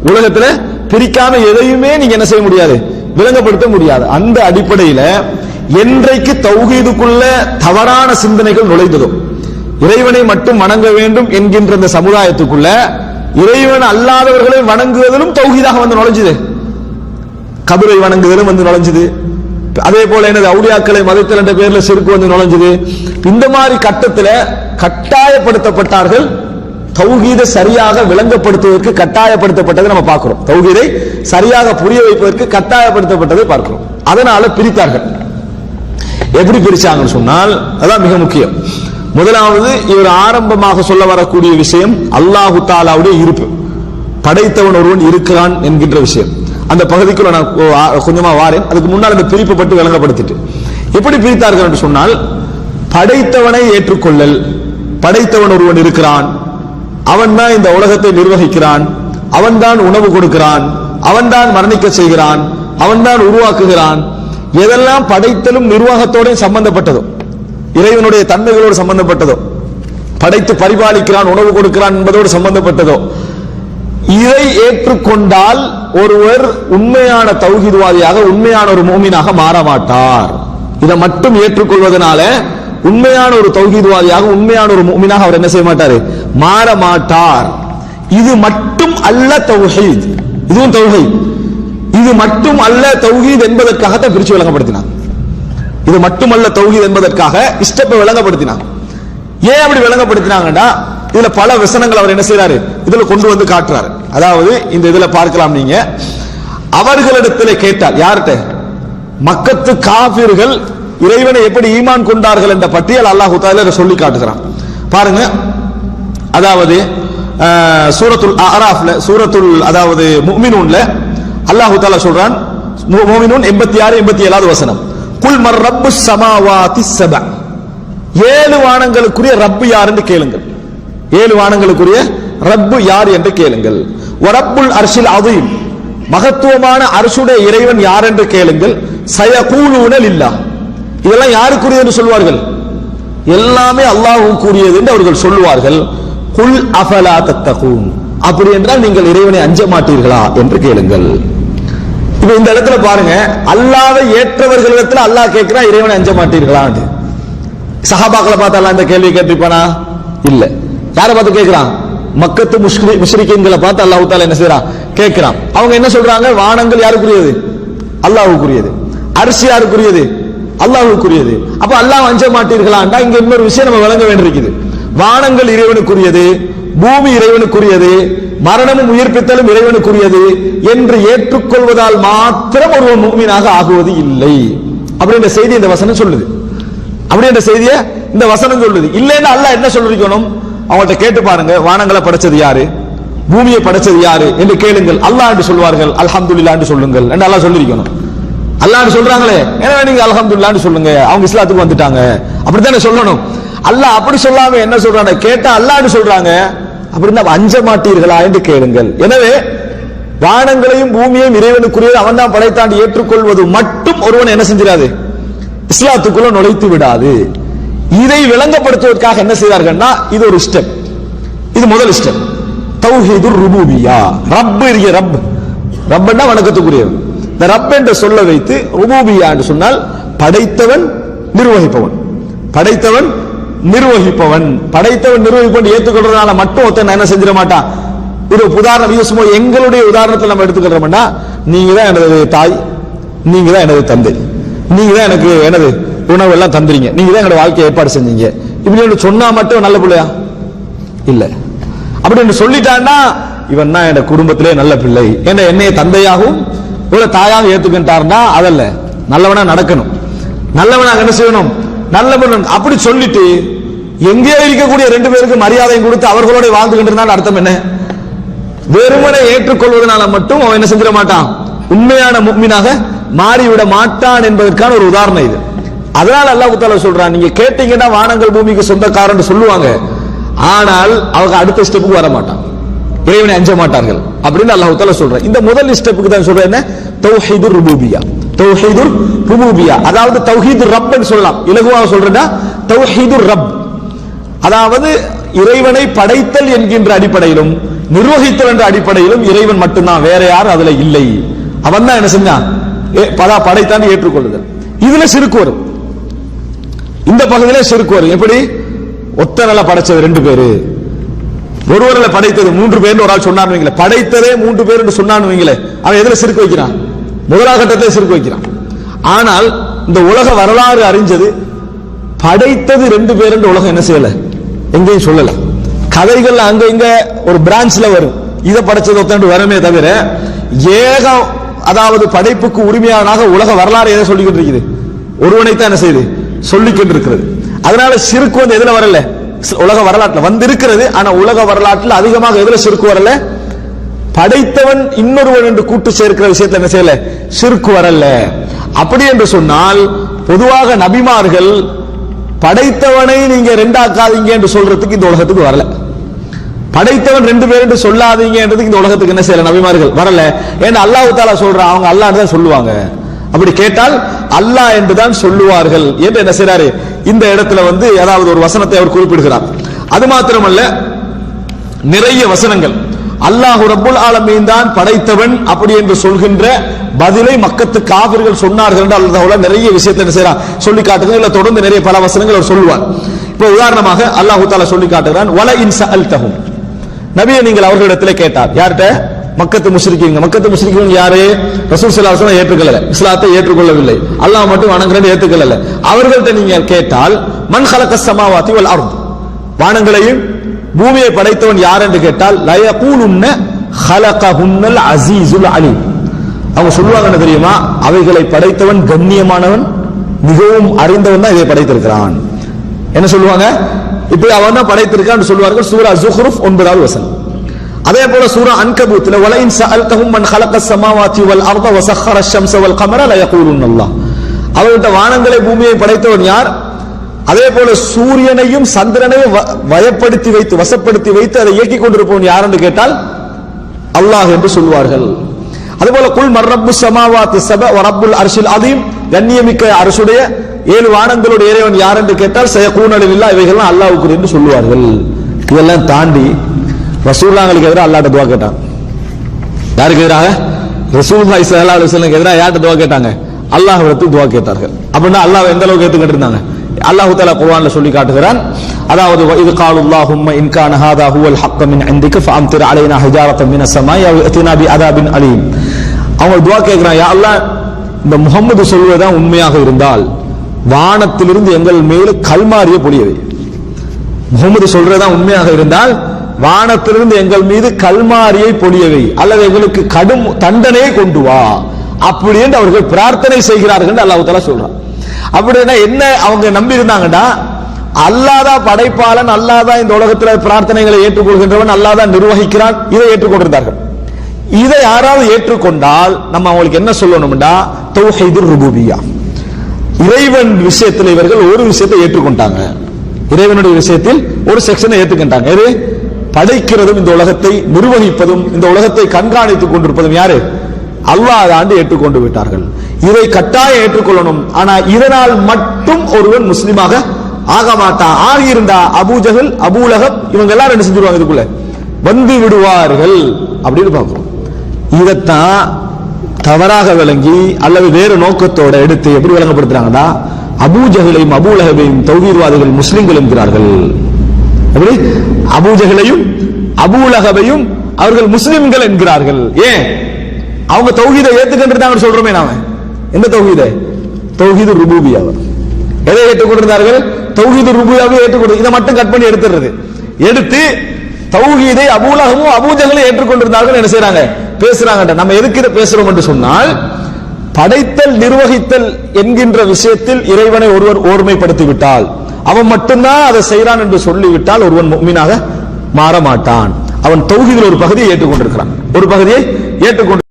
உலகத்துல பிரிக்காம எதையுமே நீங்க என்ன செய்ய முடியாது, விளங்கப்படுத்த முடியாது. அந்த அடிப்படையில என்றைக்கு தௌஹீதுக்குள்ள தவறான சிந்தனைகள் நுழைந்ததோ, இறைவனை மட்டும் வணங்க வேண்டும் என்கின்ற இந்த சமுதாயத்துக்குள்ள இறைவன் அல்லாதவர்களை வணங்குவதிலும் தௌஹீதாக வந்து நுழைஞ்சது, கபரை வணங்குவதிலும் வந்து நுழைஞ்சது. அதே போல என்னது அவுலியாக்களை மதத்தில் என்ற பேர்ல சிறுக்கு வந்து நுழைஞ்சது. இந்த மாதிரி கட்டத்தில் கட்டாயப்படுத்தப்பட்டார்கள். தௌஹீதை சரியாக விளங்கப்படுத்துவதற்கு கட்டாயப்படுத்தப்பட்டதை நம்ம பார்க்கிறோம். தௌஹீதை சரியாக புரிய வைப்பதற்கு கட்டாயப்படுத்தப்பட்டதை பார்க்கிறோம். அதனால பிரித்தார்கள். எப்படி பிரிச்சாங்கன்னு சொன்னால் அதான் மிக முக்கியம். முதலாவது, இவர் ஆரம்பமாக சொல்ல வரக்கூடிய விஷயம் அல்லாஹு தாலாவுடைய இருப்பு, படைத்தவன் ஒருவன் இருக்கிறான் என்கின்ற விஷயம். அந்த பகுதிக்குள்ள நான் கொஞ்சமா வாரேன். அதுக்கு முன்னால் அந்த பிரிப்பு பற்றி விளங்கப்படுத்திட்டு எப்படி பிரித்தார்கள் என்று சொன்னால், படைத்தவனை ஏற்றுக்கொள்ளல், படைத்தவன் ஒருவன் இருக்கிறான், அவன் தான் இந்த உலகத்தை நிர்வகிக்கிறான், அவன் தான் உணவு கொடுக்கிறான், அவன் தான் மரணிக்க செய்கிறான், அவன் தான் உருவாக்குகிறான். எதெல்லாம் படைத்தலும் நிர்வாகத்தோட சம்பந்தப்பட்டதோ, இறைவனுடைய தன்மைகளோடு சம்பந்தப்பட்டதோ, படைத்து பரிபாலிக்கிறான், உணவு கொடுக்கிறான் என்பதோடு சம்பந்தப்பட்டதோ, இதை ஏற்றுக்கொண்டால் ஒருவர் உண்மையான தௌஹீத்வாதியாக, உண்மையான ஒரு மூமினாக மாற மாட்டார். இதை மட்டும் ஏற்றுக்கொள்வதனால உண்மையான ஒரு தௌஹீத்வாதியாக, உண்மையான ஒரு மூமினாக அவர் என்ன செய்ய மாட்டார், மாற மாட்டார். இது மட்டும் அல்ல தௌஹீத், இதுவும் தௌஹீத். இது மட்டும் அல்ல தௌஹீத் என்பதற்காகத்தான் பிரிச்சு விளங்கப்படுத்தினார். இது மட்டுமல்ல தௌஹீத் என்பதற்காக ஸ்டெப்பை விளங்கப்படுத்தினார். ஏன் அப்படி விளங்கப்படுத்தினாங்கன்னா, இதுல பல வசனங்கள் அவர் என்ன செய்யறாரு, இதுல கொண்டு வந்து காட்டுறாரு. அதாவது இந்த இதுல பார்க்கலாம், நீங்க அவர்களிடத்தில் கேட்டால், யார்கிட்ட, மக்கத்து காபிர்கள் இறைவனை எப்படி ஈமான் கொண்டார்கள் என்ற பட்டியல் அல்லாஹ் தஆலா சொல்லி காட்டுகிறான். பாருங்க, அதாவது சூரத்துல் அராஃப்ல, சூரத்துல் அதாவது முஃமினூன்ல அல்லாஹ் தஆலா சொல்றான், முஃமினூன் 86 87வது வசனம், குல் மர் ரப்புஸ் ஸமாவாதி ஸபா, 7 வானங்களுக்குரிய ரப்பு யார் என்று கேளுங்கள். 7 வானங்களுக்குரிய ரப்பு யார் என்று கேளுங்கள். வரப்புல் அர்ஷில் அதீம், மகத்துவமான அர்ஷுடைய இறைவன் யார் என்று கேளுங்கள். சயகூலூன லில்லாஹ், இதெல்லாம் யாருக்குரியது என்று சொல்வார்கள், எல்லாமே அல்லாஹ்வுக்குரியது என்று அவர்கள் சொல்வார்கள். குல் அஃபலா தத்தகூன், அப்படி என்றால் நீங்கள் இறைவனை அஞ்ச மாட்டீர்களா என்று கேளுங்கள். இப்ப இந்த இடத்துல பாருங்க, அல்லாஹ்வை ஏற்றவர்களிடத்துல அல்லாஹ் கேட்கிறான், இறைவனை அஞ்ச மாட்டீர்களா. சஹாபாக்களை பார்த்து அல்லாஹ் இந்த கேள்வி கேட்டிருப்பானா? இல்ல. யாரை பார்த்து கேட்கிறான்? மக்கத்து முஷ்ரிக்கீன்களை பார்த்து அல்லாஹ் தஆலா என்ன செய்றான், கேட்கிறான். அவங்க என்ன சொல்றாங்க, வானங்கள் யாருக்குரியது, அல்லாஹ்வுக்குரியது, அர்ஷ் யாருக்குரியது, அல்லாஹ்வுக்குரியது. அப்ப அல்லாஹ் அஞ்ச மாட்டீர்களாண்டா இங்க இன்னொரு விஷயம் நம்ம விளங்க வேண்டியிருக்குது. வானங்கள் இறைவனுக்குரியது, பூமி இறைவனுக்குரியது, மரணமும் உயிர்ப்பித்தலும் இறைவனுக்குரியது என்று ஏற்றுக்கொள்வதால் மாத்திரம் ஒரு முஃமினாக ஆகுவது இல்லை அப்படின்ற செய்தி இந்த வசனம் சொல்லுது. அப்படி என்ற செய்தியை இந்த வசனம் சொல்லுது. இல்லைன்னா அல்லாஹ் என்ன சொல்லிருக்கணும், அவங்கள்ட்ட கேட்டு பாருங்க, வானங்களை படைச்சது யாரு, பூமியை படைச்சது யாரு என்று கேளுங்கள். அல்லாஹ் என்று சொல்வார்கள், அல்ஹம்துலில்லாஹ் என்று சொல்லுங்கள் என்று அல்லாஹ் சொல்லிருக்கணும். அல்லாஹ் சொல்றாங்களே, எனவே நீங்க அல்ஹம்துலில்லாஹ் என்று சொல்லுங்க, அவங்க இஸ்லாத்துக்கு வந்துட்டாங்க, அப்படித்தானே சொல்லணும். அல்லாஹ் அப்படி சொல்லாம என்ன சொல்றாங்க, கேட்டா அல்லாஹ் என்று சொல்றாங்க, அப்படின்னா அஞ்ச மாட்டீர்களா என்று கேளுங்கள். எனவே வானங்களையும் பூமியையும் இறைவனுக்குரியது, அவன் தான் படைத்தான் ஏற்றுக்கொள்வது மட்டும் ஒருவன் என்ன செஞ்சிடாது, இஸ்லாத்துக்குள்ள நுழைத்து விடாது. இதை விளங்கப்படுத்துவதற்காக என்ன செய்தார்கள்னா, இது ஒரு ஸ்டெப், இது முதல் ஸ்டெப். தௌஹீதுர் ருபூபியா, ரப் இருக்கு, ரப், ரப்னா வணக்கத்துக்குரியவன். இந்த ரப் என்ற சொல்ல வைத்து ருபூபியா என்று சொன்னால் படைத்தவன் நிர்வகிப்பவன், படைத்தவன் நிர்வகிப்பவன், படைத்தவன் நிர்வகிப்பவன் ஏற்றுக்கொள்றதுனால மட்டும் ஒருத்தன் என்ன செஞ்சிட மாட்டான். ஒரு உதாரணம், எங்களுடைய உதாரணத்தில் நம்ம எடுத்துக்கிறோம்னா, நீங்க தான் எனது தாய், நீங்க தான் எனது தந்தை, நீங்க தான் எனக்கு எனது உணவு எல்லாம் தந்துறீங்க, நீங்க தான் என்னோட வாழ்க்கையை ஏற்பாடு செஞ்சீங்க, இப்படி சொன்னா மட்டும் நல்ல பிள்ளையா இல்ல. அப்படி சொல்லிட்டான்னா இவன் தான் என் குடும்பத்திலே நல்ல பிள்ளை, என்னைய தந்தையாகவும் இவ்வளவு தாயாக ஏத்துக்கிட்டாருன்னா அதல்ல, நல்லவனா நடக்கணும், நல்லவனாக என்ன செய்யணும், நல்லவன். அப்படி சொல்லிட்டு எங்கே இருக்கக்கூடிய 2 பேருக்கு மரியாதையும் கொடுத்து அவர்களோட வாழ்ந்துகிட்டு அர்த்தம் என்ன, வெறுமனை ஏற்றுக்கொள்வதனால மட்டும் அவன் என்ன செஞ்சிட மாட்டான், உண்மையான முஃமினாக மாறிவிட மாட்டான் என்பதற்கான ஒரு உதாரணம் இது. அதனால அல்லாஹ் தஆலா சொல்றான், நீங்க கேட்டீங்கன்னா வானங்கள் பூமிக்கு சொந்தக்காரன் சொல்லுவாங்க, ஆனால் அவங்க அடுத்த ஸ்டெப்புக்கு வர மாட்டான், இறைவனை அஞ்ச மாட்டார்கள் அப்படின்னு அல்லாஹ் தஆலா சொல்றான். இந்த முதல் ஸ்டெப்புக்கு தான் சொல்றேன் என்ன, தௌஹீதுர் ருபூபியா, தௌஹீதுர் ருபூபியா, அதாவது தௌஹீதுர் ரப்னு சொல்லலாம், இலகுவாக சொல்றேன்னா தௌஹீதுர் ரப், அதாவது இறைவனை படைத்தல் என்கின்ற அடிப்படையிலும் நிர்வகித்தல் என்ற அடிப்படையிலும் இறைவன் மட்டும்தான், வேற யாரும் அதுல இல்லை. அவன் தான் என்ன செஞ்சான், படைத்தான் ஏற்றுக்கொள்ளுதல். இதுல சிறுக்கு வரும், இந்த பகுதியில சிறுக்கு வரும். எப்படி ஒத்த நிலை படைச்சது 2 பேரு, ஒருவரில் படைத்தது 3 பேர் ஒரு ஆள் சொன்னான்னு, படைத்ததே 3 பேர் என்று சொன்னான்னு வைங்களே, அவன் எதுல சிறுக்கு வைக்கிறான், முதலாக கட்டத்தை சிறுக்கு வைக்கிறான். ஆனால் இந்த உலக வரலாறு அறிஞ்சது படைத்தது 2 பேர் என்று உலகம் என்ன செய்யல, எங்கேயும் சொல்லல. கதைகள் அங்க இங்க ஒரு பிரான்ச்ல வரும், இதை படைச்சது ஒத்தன்று வரமே தவிர ஏகம், அதாவது படைப்புக்கு உரிமையானாக உலக வரலாறு எதை சொல்லிக்கிட்டு இருக்குது, ஒருவனைத்தான் என்ன செய்யுது சொல்லிக்கிட்டு இருக்கிறது. அதனால சிறுக்கு வந்து எதுல வரல, உலக வரலாற்றுல வந்து இருக்கிறது. ஆனா உலக வரலாற்றில் அதிகமாக எதுல சிறுக்கு வரல, படைத்தவன் இன்னொருவன் என்று கூட்டு சேர்க்கிற விஷயத்துல என்ன செய்யல, சிறுக்கு வரல. அப்படி என்று சொன்னால் பொதுவாக நபிமார்கள் படைத்தவனை நீங்க 2 ஆக்காதீங்க என்று சொல்றதுக்கு இந்த உலகத்துக்கு வரல. படைத்தவன் 2 பேர் என்று சொல்லாதீங்க என்றதுக்கு இந்த உலகத்துக்கு என்ன செய்யல, நபிமார்கள் வரல. ஏன்னா அல்லாஹ் தஆலா சொல்றான், அவங்க அல்லாஹ் தான் சொல்லுவாங்க. அப்படி கேட்டால் அல்லாஹ் என்றுதான் சொல்லுவார்கள் என்று என்ன செய்றாரு, இந்த இடத்துல வந்து அதாவது ஒரு வசனத்தை அவர் குறிப்பிடுகிறார். அது மாத்திரமல்ல, நிறைய வசனங்கள் அல்லாஹ் ரப்புல் ஆலமீன் தான் படைத்தவன் அப்படி என்று சொல்கின்ற பதிலை மக்கத்து காபிர்கள் சொன்னார்கள் என்று அல்லாஹ் நிறைய விஷயத்தை என்ன செய்றான் சொல்லி காட்டுகிறார். இல்ல தொடர்ந்து நிறைய பல வசனங்கள் அவர் சொல்லுவார். இப்போ உதாரணமாக அல்லாஹ் தஆலா சொல்லி காட்டுகிறான், வல இன் சஅல்தஹும், நபியை நீங்கள் அவர்களிடத்திலே கேட்டார். யார்கிட்ட, மக்கத்து முஷ்ரிக்கீங்க. மக்கத்து முஷ்ரிக்கீங்க யாரு, ரசூல் ஸல்லல்லாஹு அலைஹி வஸல்லம் ஏற்றுக்கொள்ளல, இஸ்லாத்தை ஏற்றுக்கொள்ளவில்லை, அல்லாஹ் மட்டும் வணங்குறேன்னு ஏற்றுக்கொள்ளல. அவர்கள்ட்ட நீங்கள் கேட்டால், மன் ஹலகஸ் ஸமாவாதி வல் அர்த், வானங்களையும் பூமியை படைத்தவன் யார் என்று கேட்டால், லா யகூலுன்ன ஹலகஹுன்னல் அஸீஸுல் அலீம், அவங்க சொல்லுவாங்க என்ன தெரியுமா, அவைகளை படைத்தவன் கண்ணியமானவன், மிகவும் அறிந்தவன் தான் இதை படைத்திருக்கிறான். என்ன சொல்லுவாங்க, இப்படி அவன் தான் படைத்திருக்கான்னு சொல்லுவார்கள். சூரா ஸுஹ்ருஃப் 9வது வசனம். அதே போல சூரா அன்கபூத்ல வல இன் சஅல்தஹும் மன் ஹலகஸ் ஸமாவாதி வல் அர்த வ ஸஹ்ஹர அஷ்-ஷம்ஸ வல் கமர லா யகூலுன்னல்லாஹ், அவர்கிட்ட வானங்களை பூமியை படைத்தவன் யார், அதே போல சூரியனையும் சந்திரனையும் வயப்படுத்தி வைத்து வசப்படுத்தி வைத்து அதை இயக்கிக் கொண்டிருப்பவன் யார் என்று கேட்டால் அல்லாஹ் என்று சொல்வார்கள். அதுபோல குல் மர்ரப்பு ஸமாவாத்தி ஸப வ ரப்புல் அர்ஷில் அதீம், கண்ணியமிக்க அரசுடைய 7 வானங்களுடைய இறைவன் யார் என்று கேட்டால் சயகூன லில்லாஹ், இவைகள்லாம் அல்லாஹ்வுக்கு என்று சொல்வார்கள். இதெல்லாம் தாண்டி ரசூலுல்லாஹ்வுக்கு எதிராக அல்லாஹ்ட்ட துஆ கேட்டாங்க. யாருக்கு எதிராக, ரசூலுல்லாஹி ஸல்லல்லாஹு அலைஹி வஸல்லம் எதிராக யார்ட்ட துஆ கேட்டாங்க, அல்லாஹ்விடத்தில் துஆ கேட்டார்கள். அப்படின்னா அல்லாஹ் எந்த அளவுக்கு ஏத்துக்கிட்டு இருந்தாங்க, அல்லாஹ் தஆலா குர்ஆன்ல சொல்லி காட்டுகிறான். அதாவது இது காலுல்லாஹும்ம இன் கான ஹாதா ஹுவல் ஹக்க மின் இன்திக ஃபஅம்திர் அலைனா ஹிஜாரத்தன் மினஸ் ஸமாஇ அவ் அத்தினா பிஅதாபின் அலீம். அவங்க துஆ கேக்குறாங்க, யா அல்லாஹ், இந்த முஹம்மது சொல்வதுதான் உண்மையாக இருந்தால் வானத்திலிருந்து எங்கள் மேல் கல்மாரியை பொழியவை. முஹம்மது சொல்றதுதான் உண்மையாக இருந்தால் வானத்திலிருந்து எங்கள் மீது கல்மாரியை பொழியவை, அல்லது எங்களுக்கு கடும் தண்டனையை கொண்டு வா, அப்படி என்று அவர்கள் பிரார்த்தனை செய்கிறார்கள் அல்லாஹ் தஆலா சொல்றான். அப்படின்னா என்ன அவங்க நம்பி இருந்தாங்கன்னா, அல்லாஹ் படைப்பாளன், அல்லாஹ் இந்த உலகத்தில் பிரார்த்தனைகளை ஏற்றுக்கொள்கின்றவன், அல்லாஹ் நிர்வகிக்கிறான், இதை ஏற்றுக்கொண்டிருந்தார்கள். இதை யாராவது ஏற்றுக்கொண்டால் நம்ம அவங்களுக்கு என்ன சொல்லணும்டா, தௌஹீதுர் ருபூபிய்யா, இறைவன் விஷயத்தில் இவர்கள் ஒரு விஷயத்தை ஏற்றுக்கொண்டாங்க, இறைவனுடைய விஷயத்தில் ஒரு செக்ஷனை ஏற்றுக்கொண்டாங்க. எது, படைக்கிறதும் இந்த உலகத்தை நிர்வகிப்பதும் இந்த உலகத்தை கண்காணித்துக் கொண்டிருப்பதும் யாரு, அல்லாஹ் ஆண்டு ஏற்றுக்கொண்டு விட்டார்கள். இதை கட்டாயம் ஏற்றுக்கொள்ளணும். ஆனா இதனால் மட்டும் ஒருவன் முஸ்லிமாக ஆக மாட்டான். ஆகியிருந்தா அபூஜஹல் அபூலஹப் இவங்க எல்லாரும் என்ன செஞ்சிருவாங்க, இதுக்குள்ள வந்து விடுவார்கள் அப்படின்னு பார்க்கிறோம். இதைத்தான் தவறாக விளங்கி அல்லது வேறு நோக்கத்தோட எடுத்து எப்படி விளங்கப்படுத்துறாங்கன்னா, அபூஜஹலையும் அபூலஹபையும் தௌஹீத்வாதிகள் முஸ்லிம்கள் என்கிறார்கள். எப்படி அபூஜஹலையும் அபூலஹபையும் அவர்கள் முஸ்லிம்கள் என்கிறார்கள். ஏன், அவங்க தௌஹீதை ஏத்துக்கின்றாங்க சொல்றோமே நாம. எந்த தௌஹீதை, தௌஹீது ருபூபிய்யா. எதை ஏற்றுக்கொண்டிருந்தார்கள், தௌஹீது ருபூபிய்யாவை ஏற்றுக்கொண்டு இதை மட்டும் கட் பண்ணி எடுத்துறது, எடுத்து தௌஹீதை அபூலஹபும் அபூஜஹலும் ஏற்றுக்கொண்டிருந்தார்கள். என்ன செய்யறாங்க, பேசுறாங்க. நம்ம எதுக்கு இதை பேசுறோம் என்று சொன்னால், படைத்தல் நிர்வகித்தல் என்கின்ற விஷயத்தில் இறைவனை ஒருவர் ஓர்மைப்படுத்தி விட்டால், அவன் மட்டும்தான் அதை செய்யறான் என்று சொல்லிவிட்டால் ஒருவன் முஃமினாக மாற மாட்டான். அவன் தௌஹீதில் ஒரு பகுதியை ஏற்றுக்கொண்டிருக்கிறான், ஒரு பகுதியை ஏற்றுக்கொண்டு